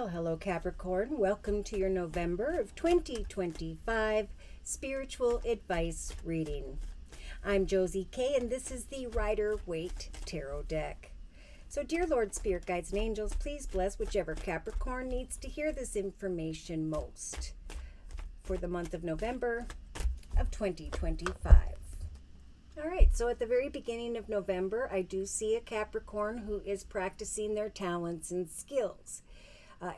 Well, hello Capricorn. Welcome to your November of 2025 spiritual advice reading. I'm Josie K, and this is the Rider-Waite Tarot deck. So, dear Lord, Spirit Guides, and Angels, please bless whichever Capricorn needs to hear this information most for the month of November of 2025. All right, so at the very beginning of November, I do see a Capricorn who is practicing their talents and skills.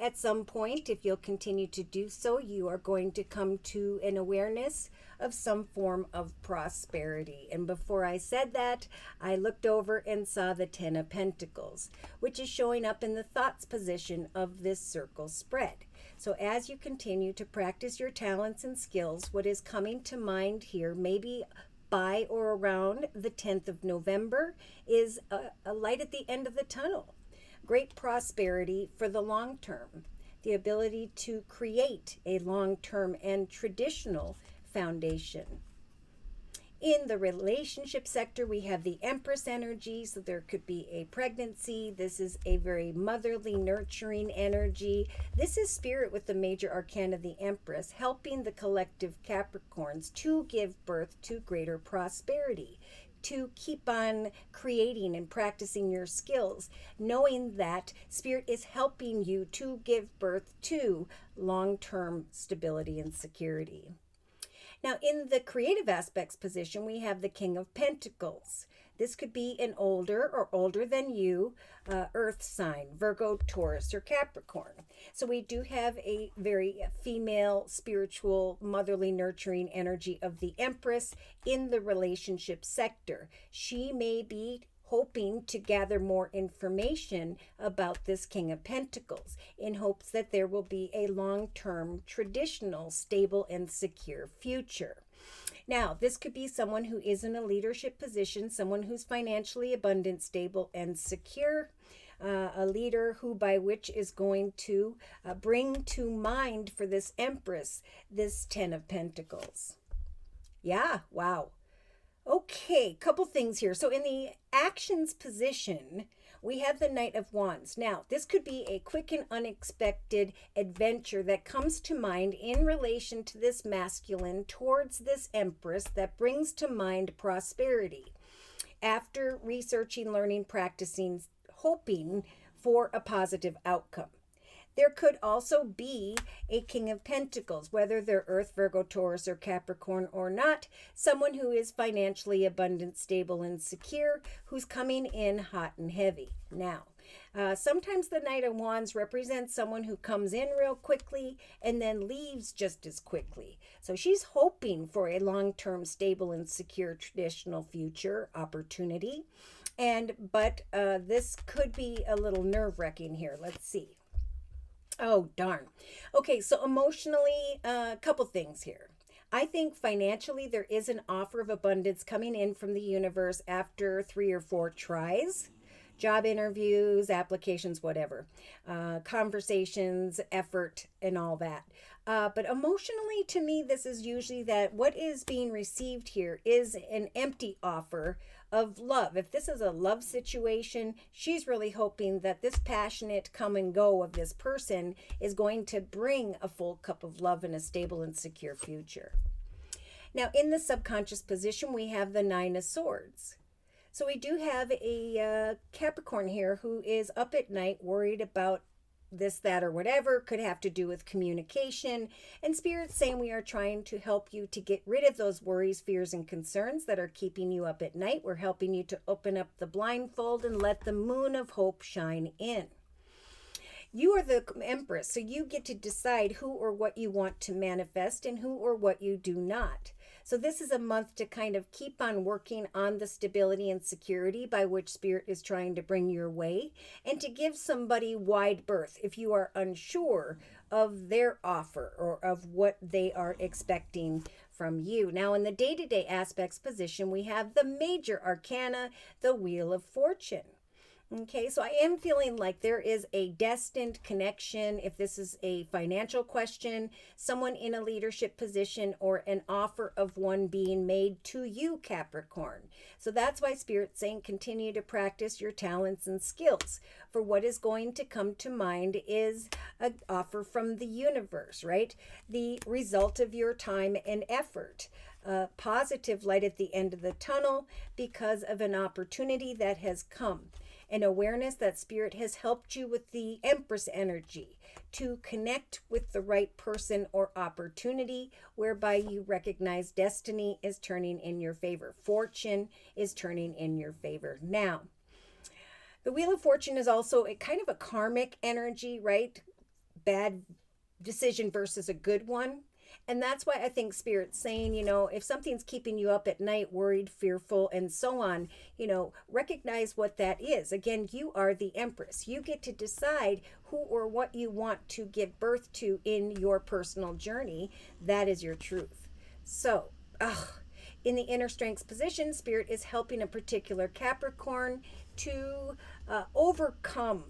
At some point, if you'll continue to do so, you are going to come to an awareness of some form of prosperity. And before I said that, I looked over and saw the Ten of Pentacles, which is showing up in the thoughts position of this circle spread. So as you continue to practice your talents and skills, what is coming to mind here, maybe by or around the 10th of November, is a light at the end of the tunnel. Great prosperity for the long term, the ability to create a long-term and traditional foundation. In the relationship sector, we have the Empress energy, so there could be a pregnancy. This is a very motherly, nurturing energy. This is spirit with the major arcana, the Empress, helping the collective Capricorns to give birth to greater prosperity, to keep on creating and practicing your skills, knowing that Spirit is helping you to give birth to long-term stability and security. Now, in the creative aspects position, we have the King of Pentacles. This could be an older or older than you earth sign, Virgo, Taurus, or Capricorn. So we do have a very female, spiritual, motherly, nurturing energy of the Empress in the relationship sector. She may be hoping to gather more information about this King of Pentacles in hopes that there will be a long-term, traditional, stable, and secure future. Now, this could be someone who is in a leadership position, someone who's financially abundant, stable, and secure, a leader who by which is going to bring to mind for this Empress this Ten of Pentacles. Yeah, wow. Okay, couple things here. So in the actions position, we have the Knight of Wands. Now, this could be a quick and unexpected adventure that comes to mind in relation to this masculine towards this Empress that brings to mind prosperity. After researching, learning, practicing, hoping for a positive outcome. There could also be a King of Pentacles, whether they're Earth, Virgo, Taurus, or Capricorn or not, someone who is financially abundant, stable, and secure, who's coming in hot and heavy. Now, sometimes the Knight of Wands represents someone who comes in real quickly and then leaves just as quickly. So she's hoping for a long-term, stable, and secure traditional future opportunity. But this could be a little nerve-wracking here. Let's see. Oh, darn. Okay, so emotionally, a couple things here. I think financially there is an offer of abundance coming in from the universe after 3 or 4 tries. Job interviews, applications, whatever. Conversations, effort, and all that. But emotionally, to me, this is usually that what is being received here is an empty offer of love. If this is a love situation, she's really hoping that this passionate come and go of this person is going to bring a full cup of love and a stable and secure future. Now, in the subconscious position, we have the Nine of Swords. So we do have a Capricorn here who is up at night worried about this, that, or whatever. Could have to do with communication. And Spirit's saying we are trying to help you to get rid of those worries, fears, and concerns that are keeping you up at night. We're helping you to open up the blindfold and let the moon of hope shine in. You are the Empress, so you get to decide who or what you want to manifest and who or what you do not. So this is a month to kind of keep on working on the stability and security by which Spirit is trying to bring your way, and to give somebody wide berth if you are unsure of their offer or of what they are expecting from you. Now, in the day-to-day aspects position, we have the major arcana, the Wheel of Fortune. Okay, so I am feeling like there is a destined connection. If this is a financial question, someone in a leadership position, or an offer of one being made to you, Capricorn. So that's why Spirit's saying continue to practice your talents and skills. For what is going to come to mind is an offer from the universe, right? The result of your time and effort. Positive light at the end of the tunnel because of an opportunity that has come. An awareness that Spirit has helped you with the Empress energy to connect with the right person or opportunity, whereby you recognize destiny is turning in your favor. Fortune is turning in your favor. Now, the Wheel of Fortune is also a kind of a karmic energy, right? Bad decision versus a good one. And that's why I think Spirit's saying, if something's keeping you up at night, worried, fearful, and so on, recognize what that is. Again, you are the Empress. You get to decide who or what you want to give birth to in your personal journey. That is your truth. So, in the inner strengths position, Spirit is helping a particular Capricorn to overcome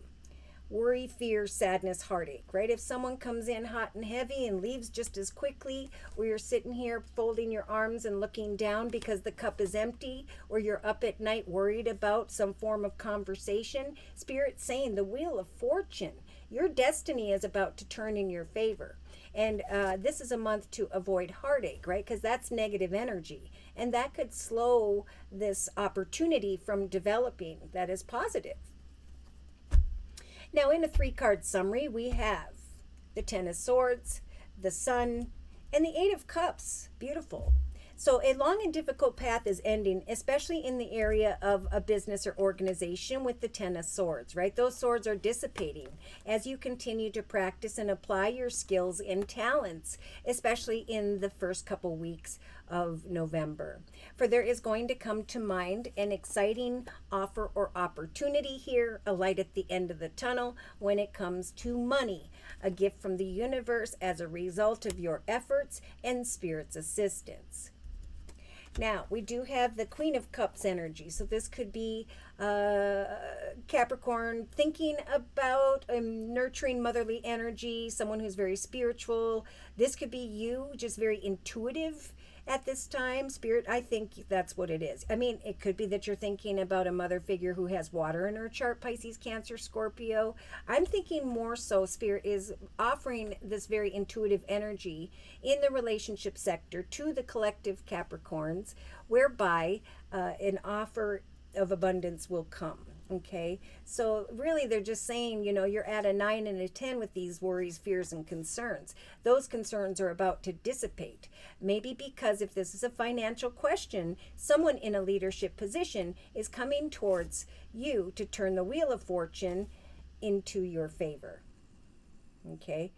worry, fear, sadness, heartache, right? If someone comes in hot and heavy and leaves just as quickly, or you're sitting here folding your arms and looking down because the cup is empty, or you're up at night worried about some form of conversation, Spirit's saying the Wheel of Fortune, your destiny is about to turn in your favor. And this is a month to avoid heartache, right? Because that's negative energy. And that could slow this opportunity from developing that is positive. Now, in a 3-card summary, we have the Ten of Swords, the Sun, and the Eight of Cups. Beautiful. So a long and difficult path is ending, especially in the area of a business or organization with the Ten of Swords, right? Those swords are dissipating as you continue to practice and apply your skills and talents, especially in the first couple weeks of November. For there is going to come to mind an exciting offer or opportunity here, a light at the end of the tunnel when it comes to money, a gift from the universe as a result of your efforts and Spirit's assistance. Now, we do have the Queen of Cups energy. So this could be Capricorn thinking about nurturing motherly energy, someone who's very spiritual. This could be you, just very intuitive at this time. Spirit, I think that's what it is. I mean, it could be that you're thinking about a mother figure who has water in her chart, Pisces, Cancer, Scorpio. I'm thinking more so Spirit is offering this very intuitive energy in the relationship sector to the collective Capricorns, whereby an offer of abundance will come. Okay, so really they're just saying, you're at a 9 and a 10 with these worries, fears, and concerns. Those concerns are about to dissipate. Maybe because if this is a financial question, someone in a leadership position is coming towards you to turn the Wheel of Fortune into your favor. Okay.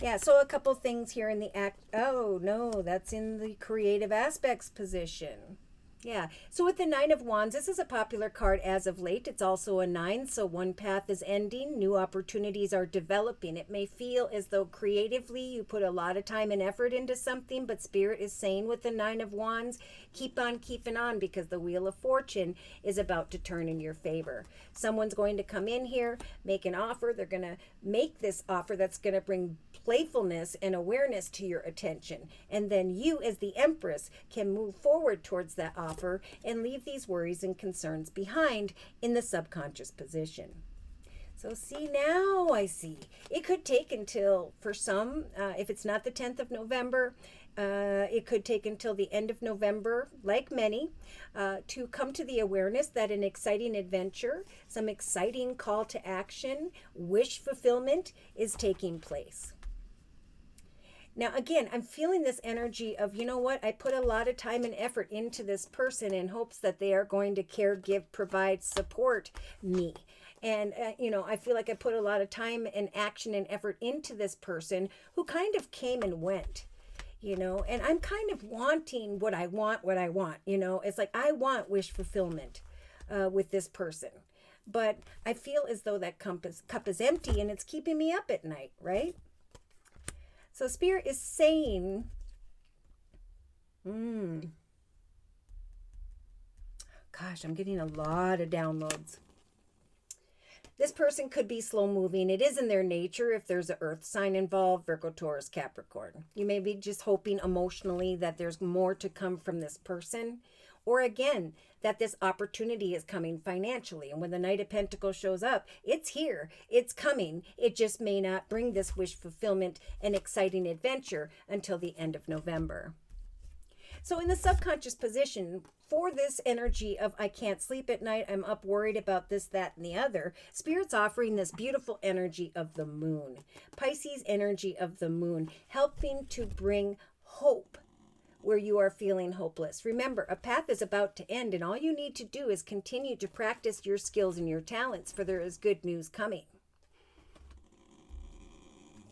Yeah, so a couple things here in the act. Oh, no, that's in the creative aspects position. Yeah, so with the Nine of Wands, this is a popular card as of late. It's also a 9, so one path is ending. New opportunities are developing. It may feel as though creatively you put a lot of time and effort into something, but Spirit is saying with the Nine of Wands, keep on keeping on because the Wheel of Fortune is about to turn in your favor. Someone's going to come in here, make an offer. They're going to make this offer that's going to bring playfulness and awareness to your attention. And then you, as the Empress, can move forward towards that offer and leave these worries and concerns behind in the subconscious position. So see, now I see. It could take until, for some, if it's not the 10th of November, it could take until the end of November, like many, to come to the awareness that an exciting adventure, some exciting call to action, wish fulfillment is taking place. Now, again, I'm feeling this energy of, you know what, I put a lot of time and effort into this person in hopes that they are going to care, give, provide, support me. And, I feel like I put a lot of time and action and effort into this person who kind of came and went, and I'm kind of wanting what I want. It's like I want wish fulfillment with this person. But I feel as though that cup is empty and it's keeping me up at night, right? So Spirit is saying, Gosh, I'm getting a lot of downloads. This person could be slow moving. It is in their nature if there's an earth sign involved, Virgo, Taurus, Capricorn. You may be just hoping emotionally that there's more to come from this person. Or again, that this opportunity is coming financially. And when the Knight of Pentacles shows up, it's here, it's coming. It just may not bring this wish fulfillment and exciting adventure until the end of November. So in the subconscious position, for this energy of I can't sleep at night, I'm up worried about this, that, and the other, Spirit's offering this beautiful energy of the moon. Pisces energy of the moon, helping to bring hope where you are feeling hopeless. Remember, a path is about to end, and all you need to do is continue to practice your skills and your talents, for there is good news coming.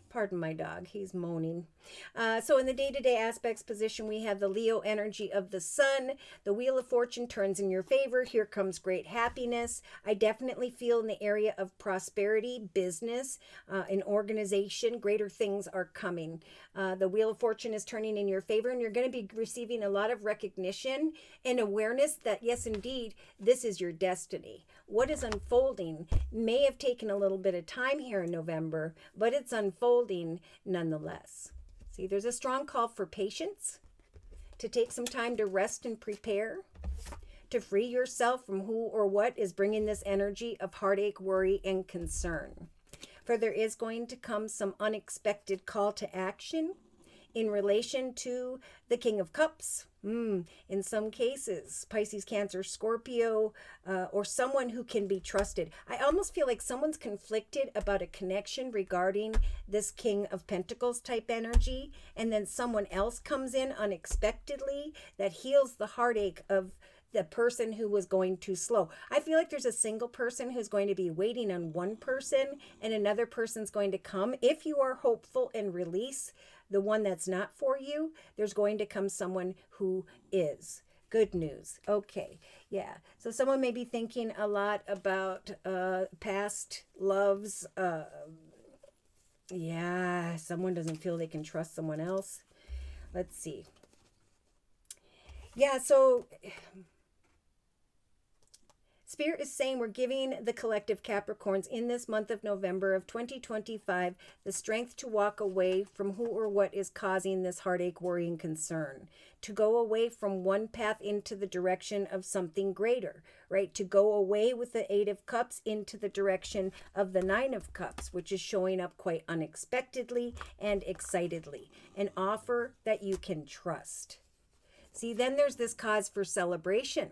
Pardon my dog, he's moaning. So in the day-to-day aspects position, we have the Leo energy of the sun. The Wheel of Fortune turns in your favor. Here comes great happiness. I definitely feel in the area of prosperity, business, an organization, greater things are coming. The Wheel of Fortune is turning in your favor, and you're going to be receiving a lot of recognition and awareness that, yes, indeed, this is your destiny. What is unfolding may have taken a little bit of time here in November, but it's unfolding nonetheless. See, there's a strong call for patience, to take some time to rest and prepare, to free yourself from who or what is bringing this energy of heartache, worry, and concern. For there is going to come some unexpected call to action in relation to the King of Cups. In some cases, Pisces, Cancer, Scorpio, or someone who can be trusted. I almost feel like someone's conflicted about a connection regarding this King of Pentacles type energy, and then someone else comes in unexpectedly that heals the heartache of the person who was going too slow. I feel like there's a single person who's going to be waiting on one person, and another person's going to come. If you are hopeful and release the one that's not for you, there's going to come someone who is. Good news. Okay. Yeah. So someone may be thinking a lot about past loves. Yeah. Someone doesn't feel they can trust someone else. Let's see. Yeah. So Spirit is saying we're giving the collective Capricorns in this month of November of 2025 the strength to walk away from who or what is causing this heartache, worry, and concern. To go away from one path into the direction of something greater, right? To go away with the Eight of Cups into the direction of the Nine of Cups, which is showing up quite unexpectedly and excitedly. An offer that you can trust. See, then there's this cause for celebration,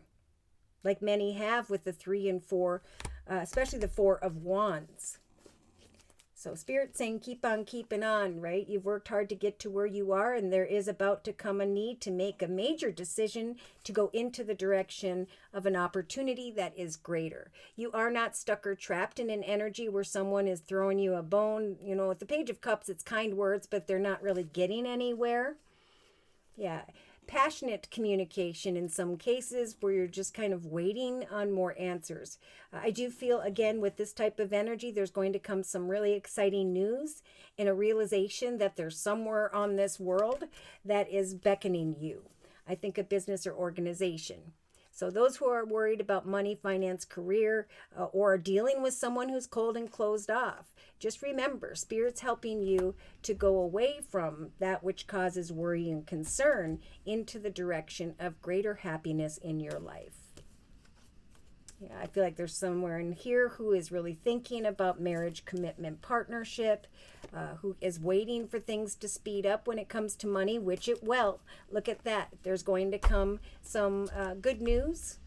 like many have with the 3 and 4, especially the 4 of Wands. So Spirit's saying keep on keeping on, right? You've worked hard to get to where you are, and there is about to come a need to make a major decision to go into the direction of an opportunity that is greater. You are not stuck or trapped in an energy where someone is throwing you a bone. You know, with the Page of Cups, it's kind words, but they're not really getting anywhere. Yeah. Passionate communication in some cases where you're just kind of waiting on more answers. I do feel, again, with this type of energy, there's going to come some really exciting news and a realization that there's somewhere on this world that is beckoning you. I think a business or organization. So those who are worried about money, finance, career, or are dealing with someone who's cold and closed off, just remember, Spirit's helping you to go away from that which causes worry and concern into the direction of greater happiness in your life. Yeah, I feel like there's somewhere in here who is really thinking about marriage, commitment, partnership, who is waiting for things to speed up when it comes to money, which it will. Look at that. There's going to come some good news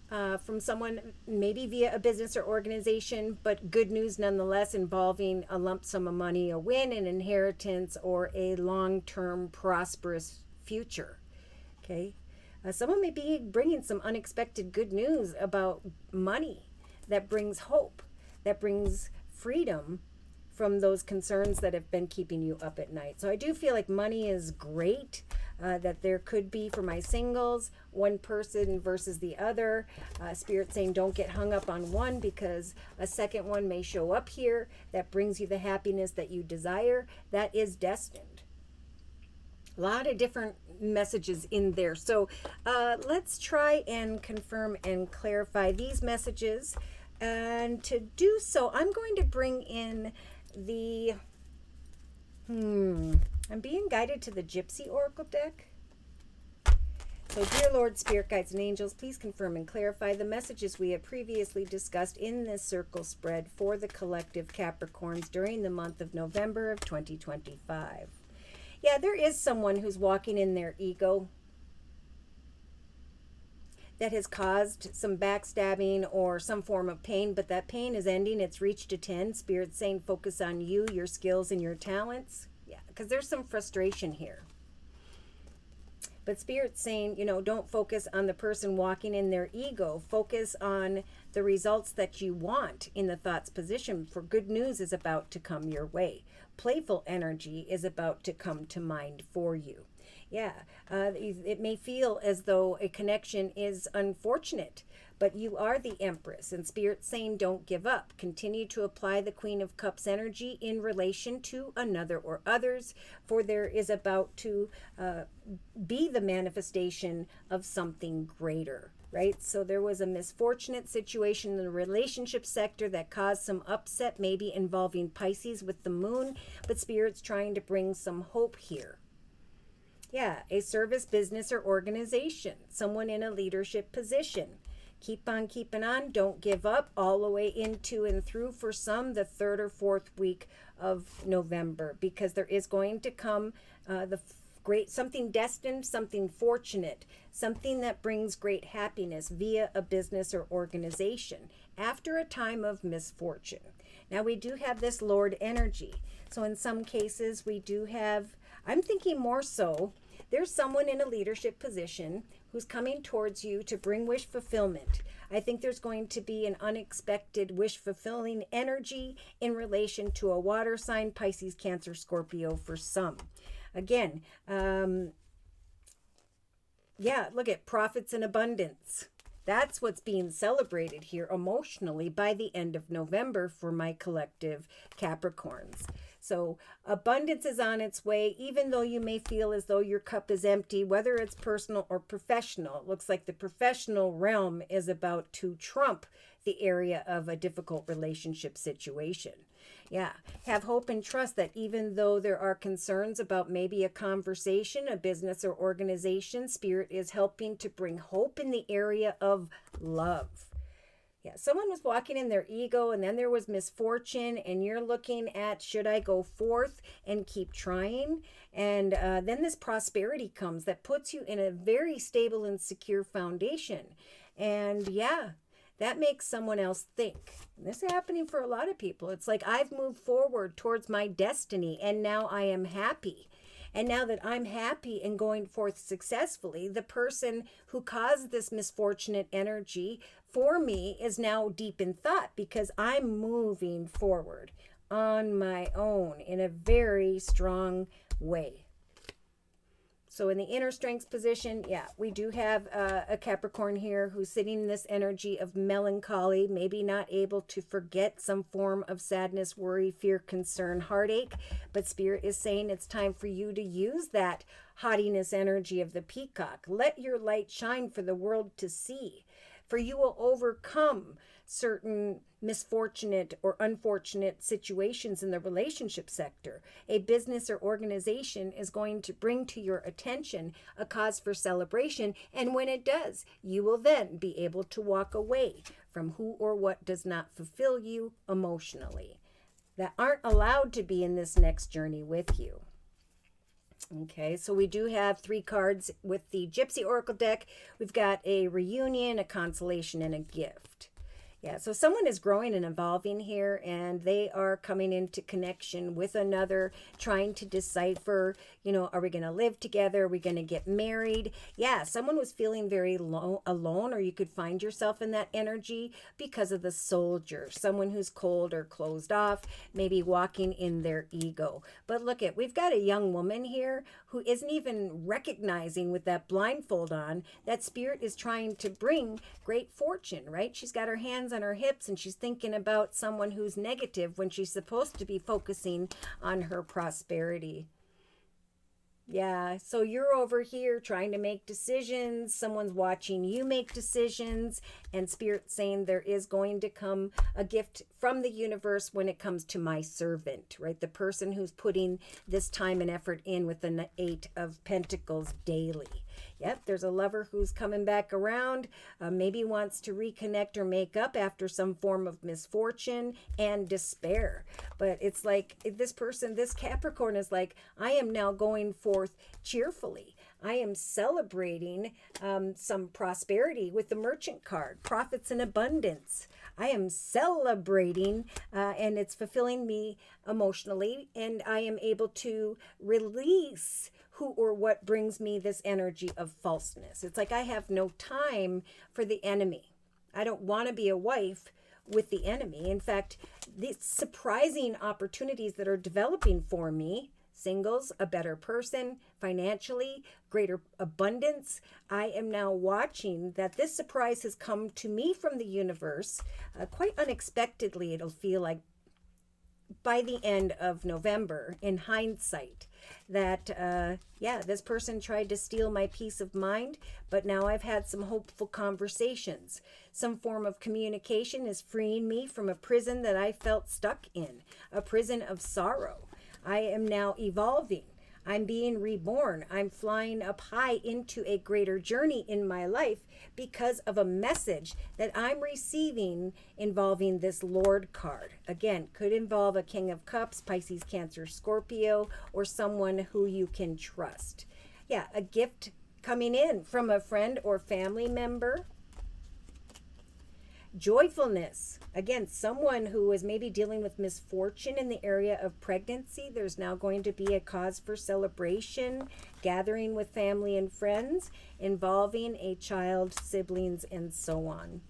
from someone, maybe via a business or organization, but good news nonetheless, involving a lump sum of money, a win, an inheritance, or a long-term prosperous future. Okay. Someone may be bringing some unexpected good news about money that brings hope, that brings freedom from those concerns that have been keeping you up at night. So I do feel like money is great, that there could be, for my singles, one person versus the other. Spirit saying don't get hung up on one, because a second one may show up here that brings you the happiness that you desire, that is destined. lot of different messages in there. So let's try and confirm and clarify these messages. And to do so, I'm going to bring in the, I'm being guided to the Gypsy Oracle deck. So, dear Lord, Spirit Guides, and Angels, please confirm and clarify the messages we have previously discussed in this circle spread for the collective Capricorns during the month of November of 2025. Yeah, there is someone who's walking in their ego that has caused some backstabbing or some form of pain, but that pain is ending. It's reached a 10. Spirit's saying focus on you, your skills, and your talents. Yeah, because there's some frustration here. But Spirit's saying, you know, don't focus on the person walking in their ego. Focus on the results that you want in the thoughts position, for good news is about to come your way. Playful energy is about to come to mind for you. Yeah, it may feel as though a connection is unfortunate, but you are the Empress, and Spirit's saying don't give up. Continue to apply the Queen of Cups energy in relation to another or others, for there is about to be the manifestation of something greater, right? So there was a misfortunate situation in the relationship sector that caused some upset, maybe involving Pisces with the moon, but Spirit's trying to bring some hope here. Yeah, a service, business, or organization, someone in a leadership position. Keep on keeping on, don't give up, all the way into and through, for some, the 3rd or 4th week of November, because there is going to come something destined, something fortunate, something that brings great happiness via a business or organization after a time of misfortune. Now, we do have this Lord energy. So in some cases, we do have, I'm thinking more so, there's someone in a leadership position who's coming towards you to bring wish fulfillment. I think there's going to be an unexpected wish fulfilling energy in relation to a water sign, Pisces, Cancer, Scorpio for some. Again, yeah, look at profits and abundance. That's what's being celebrated here emotionally by the end of November for my collective Capricorns. So abundance is on its way, even though you may feel as though your cup is empty, whether it's personal or professional. It looks like the professional realm is about to trump the area of a difficult relationship situation. Yeah, have hope and trust that even though there are concerns about maybe a conversation, a business or organization, Spirit is helping to bring hope in the area of love. Yeah, someone was walking in their ego, and then there was misfortune, and you're looking at, should I go forth and keep trying? And then this prosperity comes that puts you in a very stable and secure foundation. And yeah, that makes someone else think. This is happening for a lot of people. It's like, I've moved forward towards my destiny, and now I am happy. And now that I'm happy and going forth successfully, the person who caused this misfortunate energy for me is now deep in thought, because I'm moving forward on my own in a very strong way. So in the inner strength position, yeah, we do have a Capricorn here who's sitting in this energy of melancholy, maybe not able to forget some form of sadness, worry, fear, concern, heartache. But Spirit is saying it's time for you to use that haughtiness energy of the peacock. Let your light shine for the world to see. For you will overcome certain misfortunate or unfortunate situations in the relationship sector. A business or organization is going to bring to your attention a cause for celebration, and when it does, you will then be able to walk away from who or what does not fulfill you emotionally, that aren't allowed to be in this next journey with you. Okay, so we do have 3 cards with the Gypsy Oracle deck. We've got a reunion, a consolation, and a gift. Yeah, so someone is growing and evolving here, and they are coming into connection with another, trying to decipher, are we going to live together? Are we going to get married? Yeah, someone was feeling very alone, or you could find yourself in that energy because of the Soldier, someone who's cold or closed off, maybe walking in their ego. But look we've got a young woman here who isn't even recognizing with that blindfold on that Spirit is trying to bring great fortune, right? She's got her hands on her hips and she's thinking about someone who's negative when she's supposed to be focusing on her prosperity. Yeah, so you're over here trying to make decisions. Someone's watching you make decisions, and Spirit saying there is going to come a gift from the universe when it comes to my servant, right? The person who's putting this time and effort in with the Eight of Pentacles daily. Yep, there's a lover who's coming back around, maybe wants to reconnect or make up after some form of misfortune and despair. But it's like this person, this Capricorn is like, I am now going forth cheerfully. I am celebrating some prosperity with the Merchant card, profits and abundance. I am celebrating and it's fulfilling me emotionally, and I am able to release who or what brings me this energy of falseness. It's like I have no time for the enemy. I don't want to be a wife with the enemy. In fact, these surprising opportunities that are developing for me, singles, a better person, financially, greater abundance. I am now watching that this surprise has come to me from the universe quite unexpectedly, it'll feel like, by the end of November, in hindsight, that this person tried to steal my peace of mind, but now I've had some hopeful conversations. Some form of communication is freeing me from a prison that I felt stuck in, a prison of sorrow. I am now evolving. I'm being reborn. I'm flying up high into a greater journey in my life because of a message that I'm receiving involving this Lord card. Again, could involve a King of Cups, Pisces, Cancer, Scorpio, or someone who you can trust. Yeah, a gift coming in from a friend or family member. Joyfulness. Again, someone who is maybe dealing with misfortune in the area of pregnancy. There's now going to be a cause for celebration, gathering with family and friends, involving a child, siblings, and so on.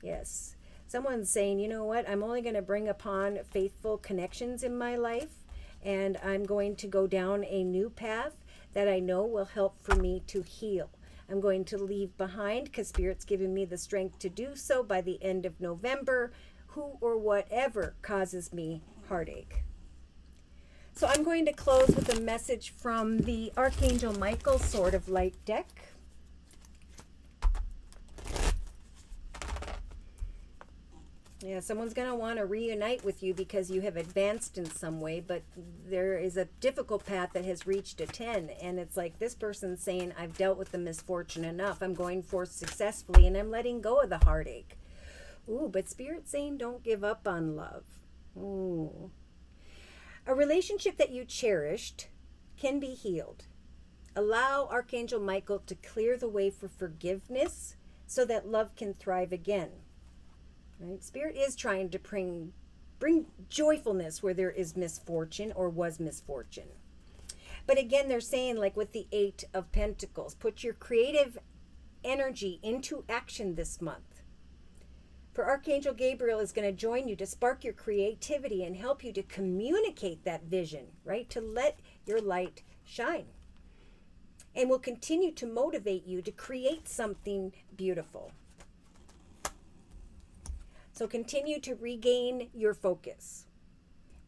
Yes. Someone's saying, you know what, I'm only going to bring upon faithful connections in my life, and I'm going to go down a new path that I know will help for me to heal. I'm going to leave behind, because Spirit's given me the strength to do so by the end of November, who or whatever causes me heartache. So I'm going to close with a message from the Archangel Michael Sword of Light deck. Yeah, someone's going to want to reunite with you because you have advanced in some way, but there is a difficult path that has reached a 10, and it's like this person's saying, I've dealt with the misfortune enough. I'm going forth successfully, and I'm letting go of the heartache. Ooh, but Spirit's saying don't give up on love. Ooh. A relationship that you cherished can be healed. Allow Archangel Michael to clear the way for forgiveness so that love can thrive again. Right? Spirit is trying to bring joyfulness where there is misfortune or was misfortune. But again, they're saying, like with the Eight of Pentacles, put your creative energy into action this month. For Archangel Gabriel is going to join you to spark your creativity and help you to communicate that vision, right? To let your light shine. And will continue to motivate you to create something beautiful. So continue to regain your focus.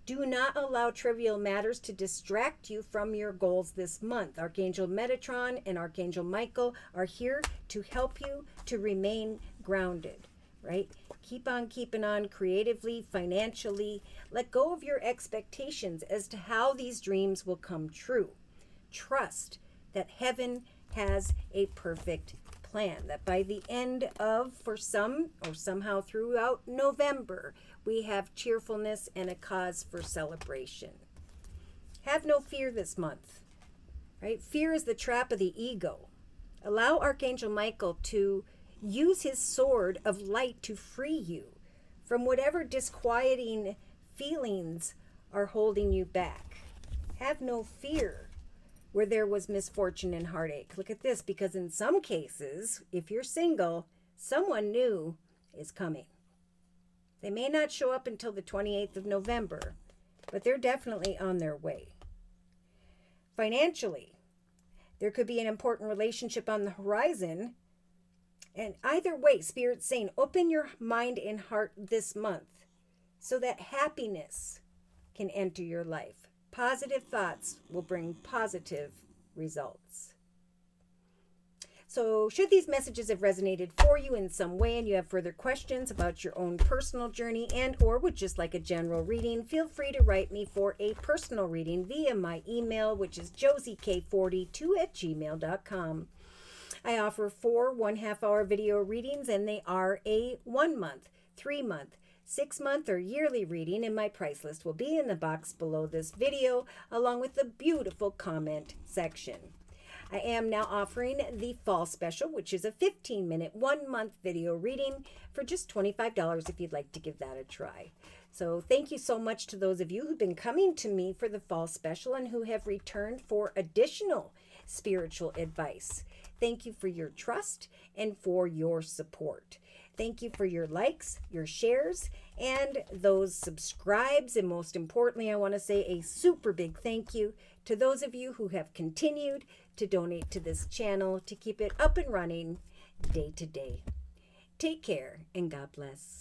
Do not allow trivial matters to distract you from your goals this month. Archangel Metatron and Archangel Michael are here to help you to remain grounded, right? Keep on keeping on creatively, financially. Let go of your expectations as to how these dreams will come true. Trust that heaven has a perfect plan, that by the end of, for some, or somehow throughout November, we have cheerfulness and a cause for celebration. Have no fear this month, right? Fear is the trap of the ego. Allow Archangel Michael to use his sword of light to free you from whatever disquieting feelings are holding you back. Have no fear where there was misfortune and heartache. Look at this, because in some cases, if you're single, someone new is coming. They may not show up until the 28th of November, but they're definitely on their way. Financially, there could be an important relationship on the horizon. And either way, Spirit's saying, open your mind and heart this month so that happiness can enter your life. Positive thoughts will bring positive results. So should these messages have resonated for you in some way and you have further questions about your own personal journey and or would just like a general reading, feel free to write me for a personal reading via my email, which is JosieK42@gmail.com. I offer 4 1/2-hour video readings, and they are a 1-month, 3-month, 6-month, or yearly reading, and my price list will be in the box below this video, along with the beautiful comment section. I am now offering the fall special, which is a 15-minute, 1-month video reading for just $25 if you'd like to give that a try. So thank you so much to those of you who've been coming to me for the fall special and who have returned for additional spiritual advice. Thank you for your trust and for your support. Thank you for your likes, your shares, and those subscribes. And most importantly, I want to say a super big thank you to those of you who have continued to donate to this channel to keep it up and running day to day. Take care and God bless.